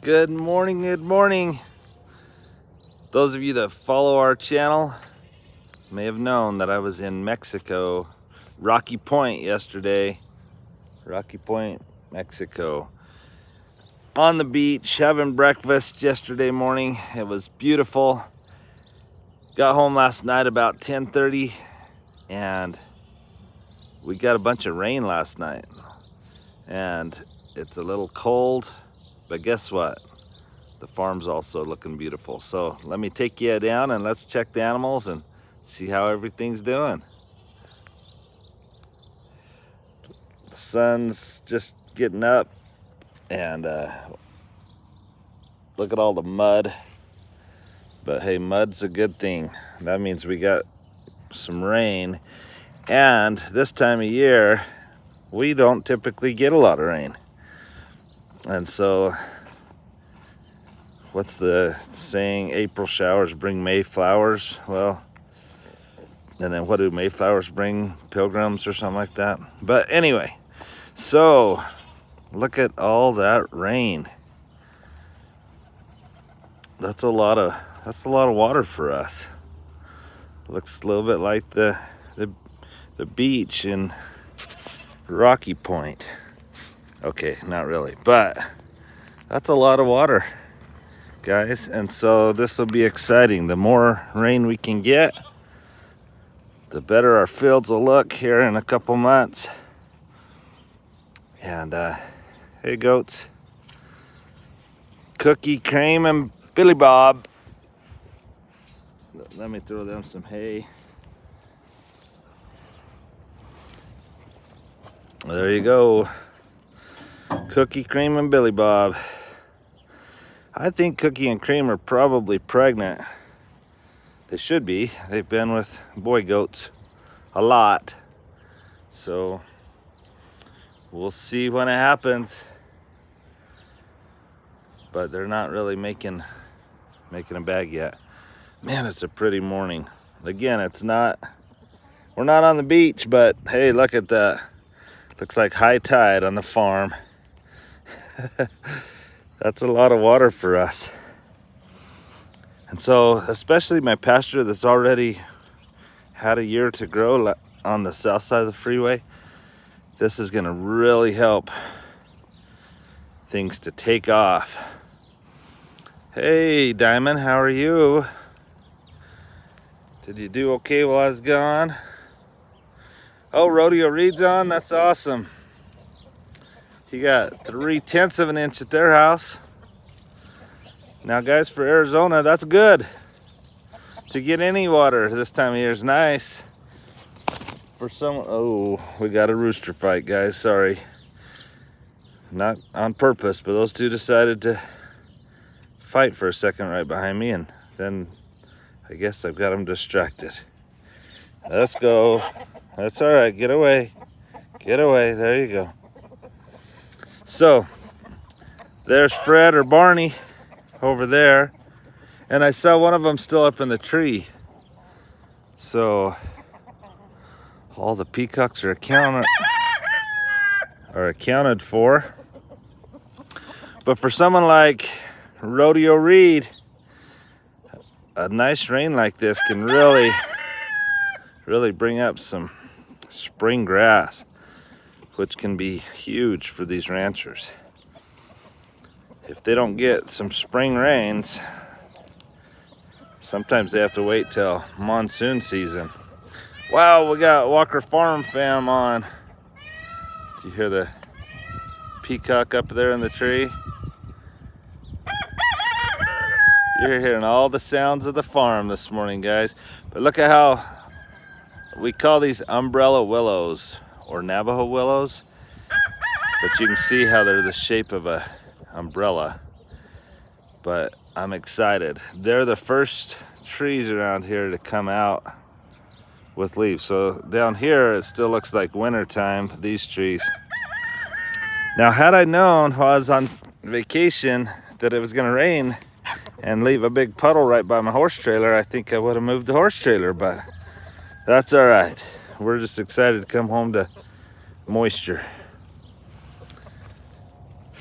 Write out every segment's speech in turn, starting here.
Good morning, good morning. Those of you that follow our channel may have known that I was in Mexico, Rocky Point yesterday. Rocky Point, Mexico. On the beach, having breakfast yesterday morning. It was beautiful. Got home last night about 10:30 and we got a bunch of rain last night. And it's a little cold, but guess what? The farm's also looking beautiful. So let me take you down and let's check the animals and see how everything's doing. The sun's just getting up and look at all the mud. But hey, mud's a good thing. That means we got some rain. And this time of year, we don't typically get a lot of rain. And so, what's the saying? April showers bring May flowers. Well, and then what do May flowers bring? Pilgrims or something like that. But anyway, so look at all that rain. That's a lot of water for us. Looks a little bit like the beach in Rocky Point. Okay, not really, but that's a lot of water, guys. And so this will be exciting. The more rain we can get, the better our fields will look here in a couple months. And hey goats, Cookie, Cream, and Billy Bob. Let me throw them some hay. There you go. Cookie, Cream, and Billy Bob. I think Cookie and Cream are probably pregnant. They should be. They've been with boy goats a lot. So we'll see when it happens. But they're not really making a bag yet. Man, it's a pretty morning. Again, we're not on the beach, but hey, look at that. Looks like high tide on the farm. That's a lot of water for us. And so, especially my pasture that's already had a year to grow on the south side of the freeway, this is gonna really help things to take off. Hey, Diamond, how are you? Did you do okay while I was gone? Oh, Rodeo Reed's on? That's awesome. You got 3/10 of an inch at their house. Now, guys, for Arizona, that's good. To get any water this time of year is nice. For someone, oh, we got a rooster fight, guys. Sorry. Not on purpose, but those two decided to fight for a second right behind me, and then I guess I've got them distracted. Let's go. That's all right. Get away. Get away. There you go. So, there's Fred or Barney over there. And I saw one of them still up in the tree. So, all the peacocks are accounted for. But for someone like Rodeo Reed, a nice rain like this can really bring up some spring grass, which can be huge for these ranchers. If they don't get some spring rains, sometimes they have to wait till monsoon season. Wow, we got Walker Farm fam on. Did you hear the peacock up there in the tree? You're hearing all the sounds of the farm this morning, guys. But look at how we call these umbrella willows or Navajo willows. But you can see how they're the shape of a umbrella. But I'm excited. They're the first trees around here to come out with leaves. So down here it still looks like winter time, these trees. Now, had I known while I was on vacation that it was gonna rain and leave a big puddle right by my horse trailer, I think I would have moved the horse trailer, but that's all right. We're just excited to come home to moisture.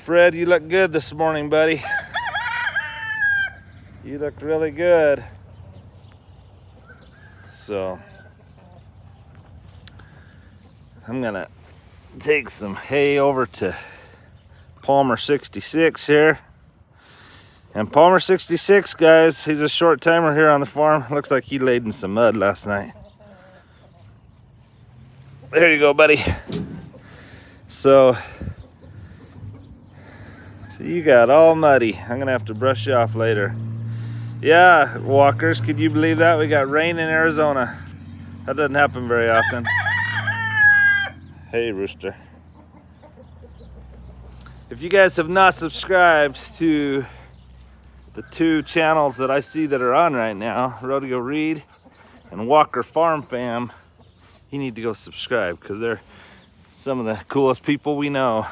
Fred, you look good this morning, buddy. You look really good. So I'm gonna take some hay over to Palmer 66 here. And Palmer 66, guys, he's a short timer here on the farm. Looks like he laid in some mud last night. There you go, buddy. So you got all muddy. I'm gonna have to brush you off later. Yeah, walkers, could you believe that? We got rain in Arizona. That doesn't happen very often. Hey, Rooster. If you guys have not subscribed to the two channels that I see that are on right now, Rodeo Reed and Walker Farm Fam, you need to go subscribe because they're some of the coolest people we know.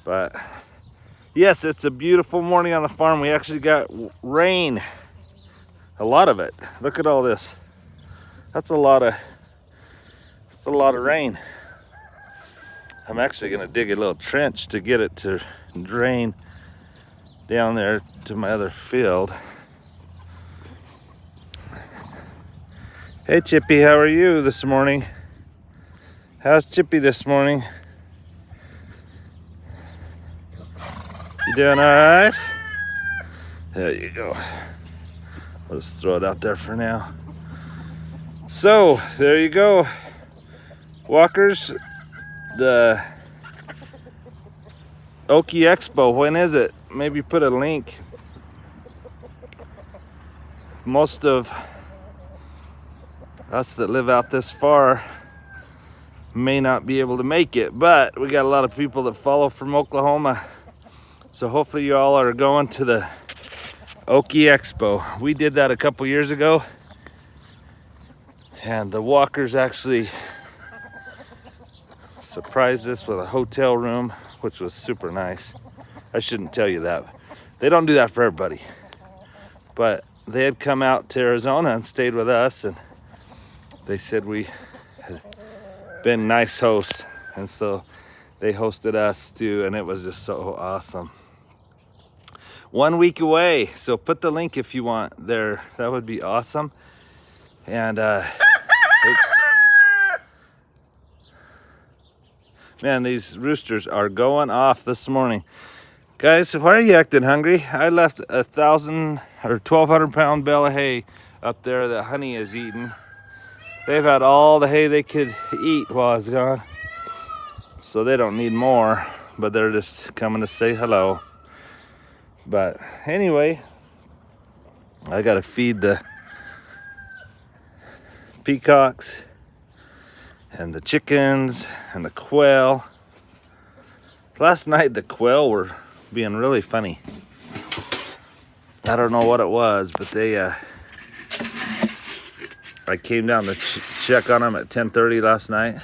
But yes, it's a beautiful morning on the farm. We actually got rain, a lot of it. Look at all this. That's a lot of rain. I'm actually gonna dig a little trench to get it to drain down there to my other field. Hey Chippy, how are you this morning? How's Chippy this morning? You doing all right? There you go. I'll just throw it out there for now. So there you go, walkers. The Oki Expo, when is it? Maybe put a link. Most of us that live out this far may not be able to make it, but we got a lot of people that follow from Oklahoma. So hopefully you all are going to the Oki Expo. We did that a couple years ago, and the walkers actually surprised us with a hotel room, which was super nice. I shouldn't tell you that. They don't do that for everybody. But they had come out to Arizona and stayed with us, and they said we had been nice hosts, and so they hosted us too, and it was just so awesome. 1 week away, so put the link if you want there. That would be awesome. And man, these roosters are going off this morning. Guys, why are you acting hungry? I left 1,000 or 1,200 pound bale of hay up there that Honey is eating. They've had all the hay they could eat while I was gone, so they don't need more, but they're just coming to say hello. But anyway, I gotta feed the peacocks and the chickens and the quail. Last night the quail were being really funny. I don't know what it was, but they I came down to check on them at 10:30 last night,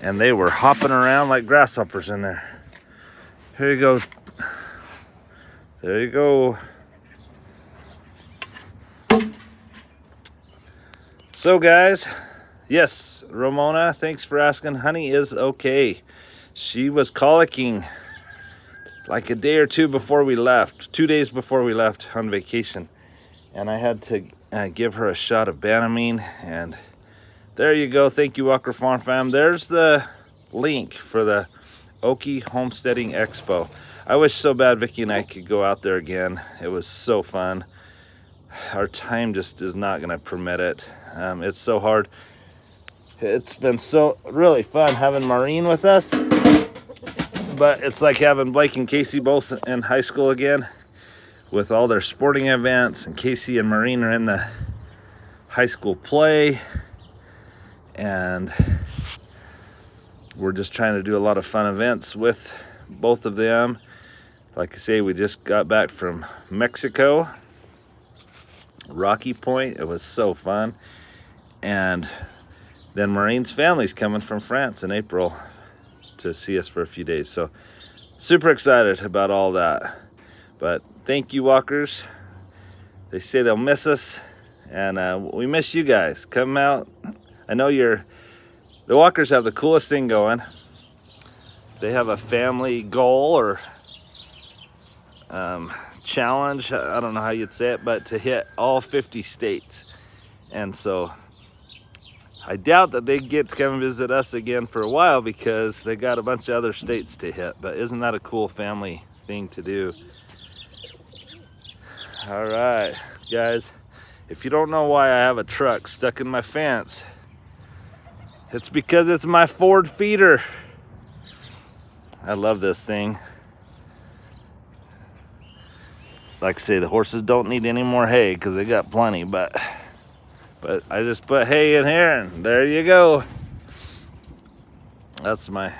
and they were hopping around like grasshoppers in there. Here you go. There you go. So guys, yes, Ramona, thanks for asking. Honey is okay. She was colicking like a day or two before we left, 2 days before we left on vacation. And I had to give her a shot of Banamine. And there you go. Thank you, Walker Farm Fam. There's the link for the Oki Homesteading Expo. I wish so bad Vicki and I could go out there again. It was so fun. Our time just is not going to permit it. It's so hard. It's been so really fun having Maureen with us, but it's like having Blake and Casey both in high school again with all their sporting events, and Casey and Maureen are in the high school play, and we're just trying to do a lot of fun events with both of them. Like I say, we just got back from Mexico, Rocky Point. It was so fun. And then Maureen's family's coming from France in April to see us for a few days. So super excited about all that. But thank you, walkers. They say they'll miss us, and we miss you guys. Come out. I know the walkers have the coolest thing going. they have a family goal or challenge, I don't know how you'd say it, but to hit all 50 states. And so I doubt that they get to come visit us again for a while because they got a bunch of other states to hit. But isn't that a cool family thing to do? All right, guys, if you don't know why I have a truck stuck in my fence, it's because it's my Ford feeder. I love this thing. Like I say, the horses don't need any more hay because they got plenty, but I just put hay in here and there you go. That's my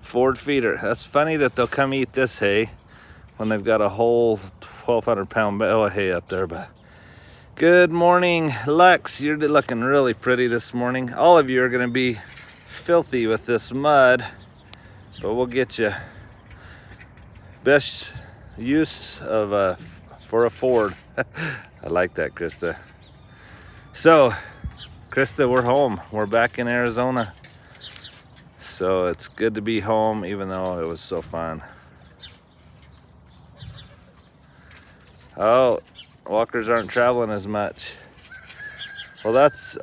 Ford feeder. That's funny that they'll come eat this hay when they've got a whole 1,200-pound bale of hay up there. But good morning, Lex. You're looking really pretty this morning. All of you are going to be filthy with this mud, but we'll get you best use of for a Ford. I like that, Krista. So, Krista, we're home. We're back in Arizona. So it's good to be home, even though it was so fun. Oh, walkers aren't traveling as much. Well, that's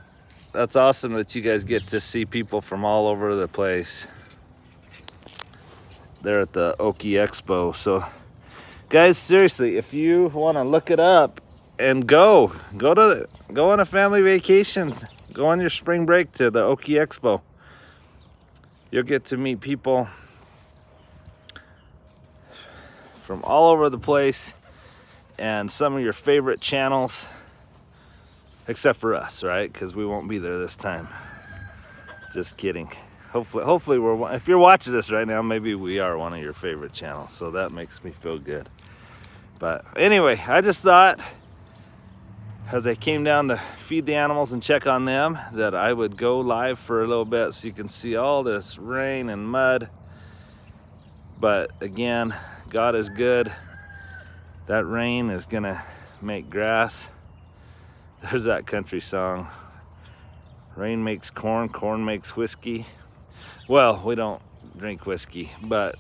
awesome that you guys get to see people from all over the place. They're at the Oki Expo. So, guys, seriously, if you want to look it up and go on a family vacation, go on your spring break to the Oki Expo. You'll get to meet people from all over the place and some of your favorite channels, except for us, right? Because we won't be there this time. Just kidding. Hopefully we're, if you're watching this right now, maybe we are one of your favorite channels, so that makes me feel good. But anyway, I just thought, as I came down to feed the animals and check on them, that I would go live for a little bit so you can see all this rain and mud. But again, God is good. That rain is gonna make grass. There's that country song. Rain makes corn, corn makes whiskey. Well, we don't drink whiskey, but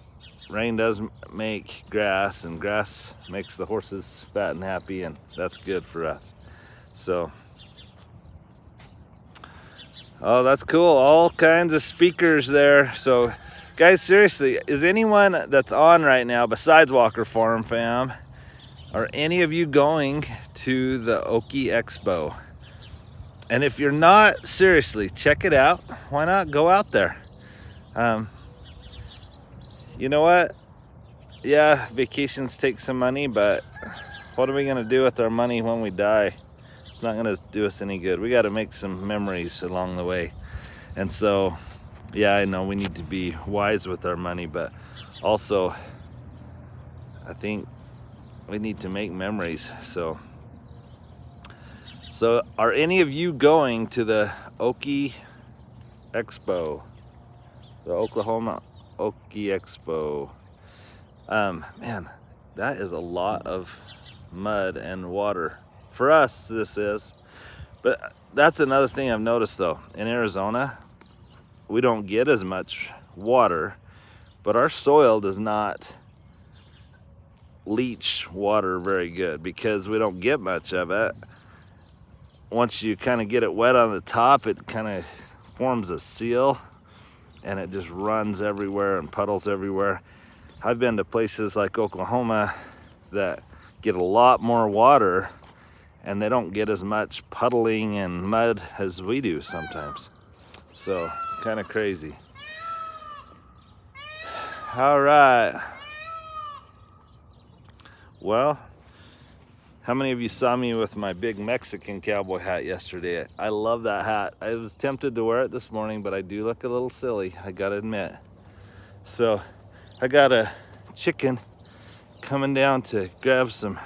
rain does make grass, and grass makes the horses fat and happy, and that's good for us. So, oh, that's cool. All kinds of speakers there. So, guys, seriously, is anyone that's on right now besides Walker Farm Fam, are any of you going to the Oki Expo? And if you're not, seriously, check it out. Why not go out there? You know what? Yeah, vacations take some money, but what are we gonna do with our money when we die? It's not gonna do us any good. We gotta make some memories along the way. And so, yeah, I know we need to be wise with our money, but also I think we need to make memories. So are any of you going to the Oki Expo? The Oklahoma Oki Expo. Man, that is a lot of mud and water. For us, this is. But that's another thing I've noticed, though. In Arizona, we don't get as much water, but our soil does not leach water very good because we don't get much of it. Once you kind of get it wet on the top, it kind of forms a seal, and it just runs everywhere and puddles everywhere. I've been to places like Oklahoma that get a lot more water, and they don't get as much puddling and mud as we do sometimes. So, kind of crazy. All right. Well, how many of you saw me with my big Mexican cowboy hat yesterday? I love that hat. I was tempted to wear it this morning, but I do look a little silly, I gotta admit. So, I got a chicken coming down to grab some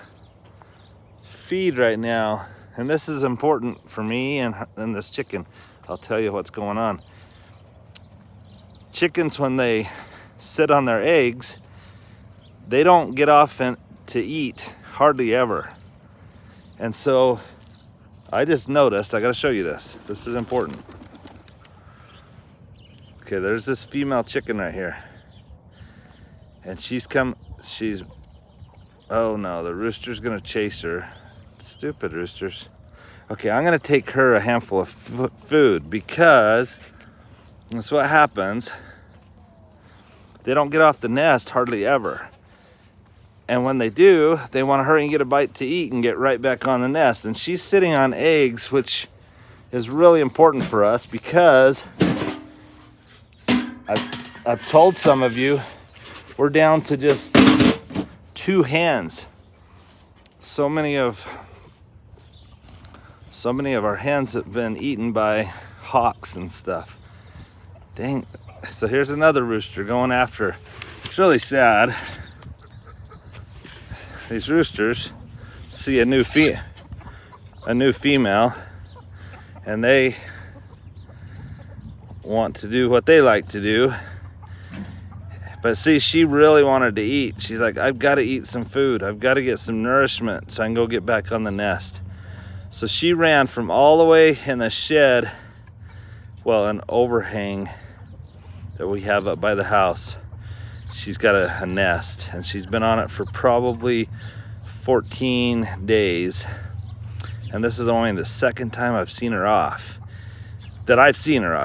feed right now, and this is important for me and this chicken. I'll tell you what's going on. Chickens, when they sit on their eggs, they don't get off to eat hardly ever. And so I just noticed, I gotta show you this. This is important. Okay, there's this female chicken right here. And oh no, the rooster's gonna chase her. Stupid roosters. Okay, I'm gonna take her a handful of food because that's what happens. They don't get off the nest hardly ever. And when they do, they want to hurry and get a bite to eat and get right back on the nest. And she's sitting on eggs, which is really important for us because I've told some of you, we're down to just 2 hens. So many of our hens have been eaten by hawks and stuff. Dang. So here's another rooster going after her. It's really sad. These roosters see a new female, and they want to do what they like to do. But see, she really wanted to eat. She's like, I've got to eat some food. I've got to get some nourishment so I can go get back on the nest. So she ran from all the way in the shed, well, an overhang that we have up by the house. She's got a nest, and she's been on it for probably 14 days. And this is only the second time I've seen her off.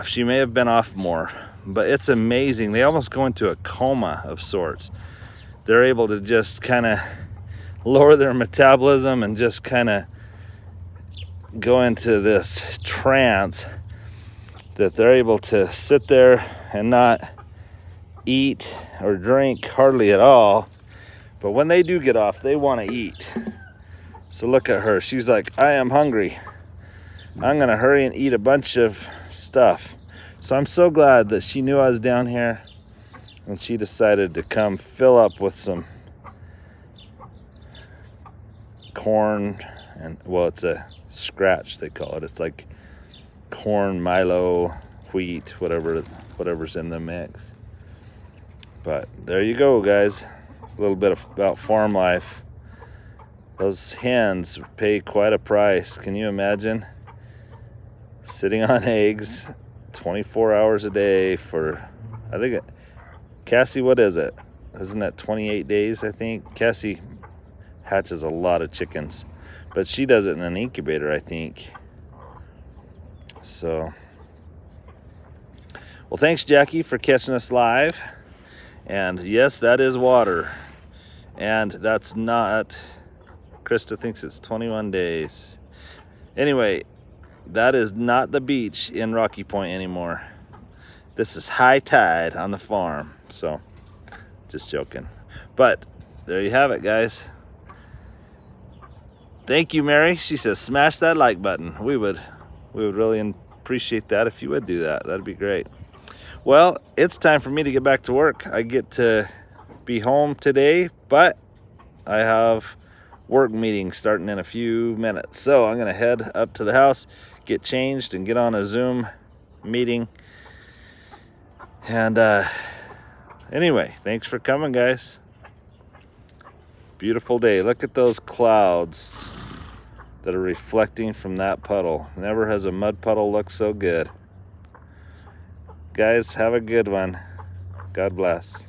She may have been off more, but it's amazing. They almost go into a coma of sorts. They're able to just kind of lower their metabolism and just kind of go into this trance that they're able to sit there and not eat or drink hardly at all. But when they do get off, they want to eat. So look at her. She's like, I am hungry. I'm going to hurry and eat a bunch of stuff. So I'm so glad that she knew I was down here and she decided to come fill up with some corn. And well, it's a scratch, they call it. It's like corn, Milo, wheat, whatever's in the mix. But there you go, guys. A little bit about farm life. Those hens pay quite a price. Can you imagine? Sitting on eggs 24 hours a day for, I think, Cassie, what is it? Isn't that 28 days, I think? Cassie hatches a lot of chickens, but she does it in an incubator, I think. So, well, thanks, Jackie, for catching us live. And yes, that is water. And that's not, Krista thinks it's 21 days. Anyway, that is not the beach in Rocky Point anymore. This is high tide on the farm. So, just joking. But there you have it, guys. Thank you, Mary. She says, smash that like button. We would really appreciate that if you would do that. That'd be great. Well, it's time for me to get back to work. I get to be home today, but I have work meetings starting in a few minutes. So I'm going to head up to the house, get changed, and get on a Zoom meeting. And anyway, thanks for coming, guys. Beautiful day. Look at those clouds that are reflecting from that puddle. Never has a mud puddle looked so good. Guys, have a good one. God bless.